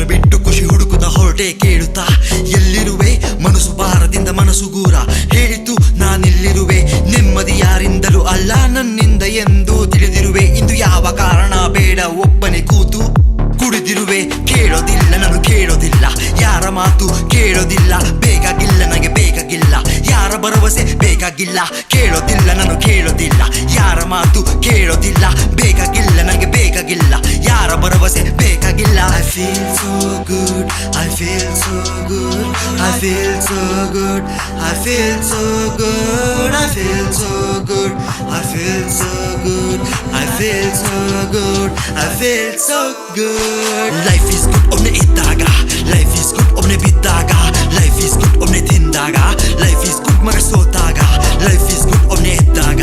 ಕಷ್ಟ ಬಿಟ್ಟು ಖುಷಿ ಹುಡುಕುತ್ತ ಹೊರಟೆ ಕೇಳುತ್ತಾ ಎಲ್ಲಿರುವೆ ಮನಸ್ಸು ಭಾರದಿಂದ ಮನಸ್ಸು ಗೂರ ಹೇಳಿತು ನಾನಿಲ್ಲಿರುವೆ ನೆಮ್ಮದಿ ಯಾರಿಂದಲೂ ಅಲ್ಲ ನನ್ನಿಂದ ಎಂದು ತಿಳಿದಿರುವೆ ಇಂದು ಯಾವ ಕಾರಣ ಬೇಡ ಒಬ್ಬನೇ ಕೂತು ಕುಡಿದಿರುವೆ ಕೇಳೋದಿಲ್ಲ ನಾನು ಕೇಳೋದಿಲ್ಲ ಯಾರ ಮಾತು ಕೇಳೋದಿಲ್ಲ ಬೇಕಾಗಿಲ್ಲ ನನಗೆ ಬೇಕಾಗಿಲ್ಲ ಯಾರ ಭರವಸೆ ಬೇಕಾಗಿಲ್ಲ ಕೇಳೋದಿಲ್ಲ ನಾನು ಕೇಳೋದಿಲ್ಲ ಯಾರ ಮಾತು ಕೇಳೋದಿಲ್ಲ ಬೇಕಾಗಿಲ್ಲ ನನಗೆ ಬೇಕಾಗಿಲ್ಲ ಯಾರ ಭರವಸೆ ಬೇಕಾಗಿಲ್ಲ I feel so good I feel so good I feel so good I feel so good I feel so good I feel so good I feel so good I feel so good Life is good ಒಮ್ಮೆ ಇದ್ದಾಗ Life is good ಒಮ್ಮೆ ಬಿದ್ದಾಗ Life is good ಒಮ್ಮೆ ತಿಂದಾಗ Life is good ಮಗ ಸೋತಾಗ Life is good ಒಮ್ಮೆ ಇದ್ದಾಗ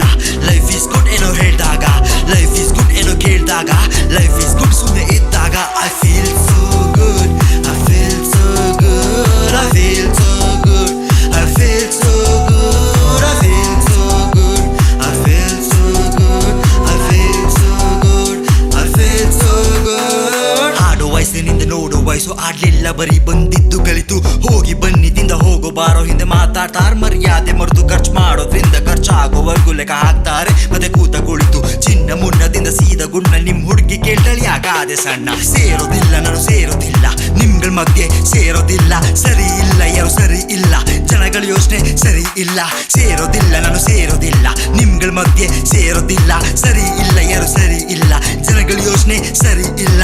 Life is good ಏನೋ ಹೇಳ್ದಾಗ Life is good ಏನೋ ಕೇಳ್ದಾಗ Life is good ಸುಮ್ಮನೆ ಇದ್ದಾಗ I feel so good I feel so good I feel so good I feel so good I feel so good I feel so good I feel so good I feel so good ಆಡೋ ವಯಸ್ಸಿನಿಂದ ನೋಡೋ ವಯಸ್ಸು ಆಡ್ಲಿಲ್ಲ ಬರೀ ಬಂದಿದ್ದು ಕಲಿತು ಹೋಗಿ ಬನ್ನಿದಿಂದ ಹೋಗೋ ಬಾರೋ ಹಿಂದೆ ಮಾತಾಡ್ತಾರ ಮರ್ಯಾದೆ ಮರೆತು ಖರ್ಚು ಮಾಡೋದ್ರಿಂದ ಖರ್ಚಾಗೋವರೆಗೂ ಲೆಕ್ಕ ಹಾಕ್ತಾರೆ ಮತ್ತೆ ಕೂತ ಕುಳಿತು ಚಿನ್ನ ಮುನ್ನದಿಂದ ಸೀದ ಗುಣ್ಣ ನಿಮ್ ಹುಡುಗಿ ಕೇಳ್ತಳಿ ಆಗಾದೆ ಸಣ್ಣ ಸೇರೋದಿಲ್ಲ ನಾನು ಸೇರೋದಿಲ್ಲ ನಿಮ್ಗಳ ಮಧ್ಯೆ ಸೇರೋದಿಲ್ಲ ಸರಿ ಇಲ್ಲ ಯಾರು ಸರಿ ಇಲ್ಲ ಜನಗಳ ಯೋಚನೆ ಸರಿ ಇಲ್ಲ ಸೇರೋದಿಲ್ಲ ನಾನು ಸೇರೋದಿಲ್ಲ ನಿಮ್ಗಳ ಮಧ್ಯೆ ಸೇರೋದಿಲ್ಲ ಸರಿ ಇಲ್ಲ ಯಾರು ಸರಿ ಇಲ್ಲ ಜನಗಳ ಯೋಚನೆ ಸರಿ ಇಲ್ಲ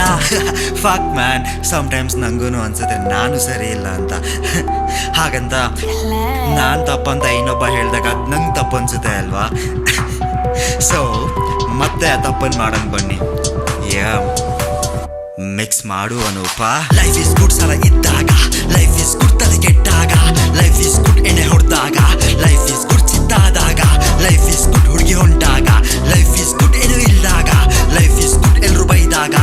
ಫಾಕ್ ಮ್ಯಾನ್ ಸಮ್ಟೈಮ್ಸ್ ನಂಗೂನು ಅನ್ಸುತ್ತೆ ನಾನು ಸರಿ ಇಲ್ಲ ಅಂತ ಹಾಗಂತ ನಾನ್ ತಪ್ಪಂತ ಇನ್ನೊಬ್ಬ ಹೇಳ್ದಾಗ ಅದ್ ನಂಗೆ ತಪ್ಪು ಅನ್ಸುತ್ತೆ ಅಲ್ವಾ ಸೊ ಮತ್ತೆ ಆ ತಪ್ಪನ್ನು ಮಾಡಂಗ್ ಬನ್ನಿ ಮಿಕ್ಸ್ ಮಾಡು ಅನೂಪ ಲೈಫ್ ಇಸ್ ಗುಡ್ ಸಲ ಇದ್ದಾಗ ಲೈಫ್ ಇಸ್ ಗುಡ್ ತಲೆ ಕೆಟ್ಟಾಗ ಲೈಫ್ ಇಸ್ ಗುಡ್ ಎಣ್ಣೆ ಹೊಡೆದಾಗ ಲೈಫ್ ಇಸ್ ಗುಡ್ ಚಿತ್ತಾದಾಗ ಲೈಫ್ ಇಸ್ ಗುಡ್ ಹುಡುಗಿ ಹೊಂಟಾಗ ಲೈಫ್ ಇಸ್ ಗುಡ್ ಏನು ಇಲ್ದಾಗ ಲೈಫ್ ಇಸ್ ಗುಡ್ ಎಲ್ರು ಬೈದಾಗ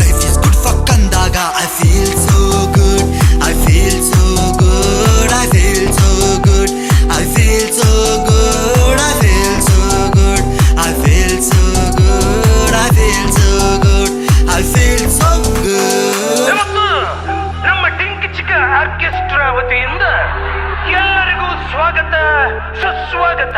ಲೈಫ್ ಇಸ್ ಗುಡ್ ಫಕ್ ಅಂದಾಗ I feel so good I feel so good I feel so good I feel so good I feel so good I feel so good I feel so good I feel so good ನಮ್ಮ think ಚಿಕ್ಕ orchestra ವತಿಯಿಂದ ಎಲ್ಲರಿಗೂ ಸ್ವಾಗತ ಸುಸ್ವಾಗತ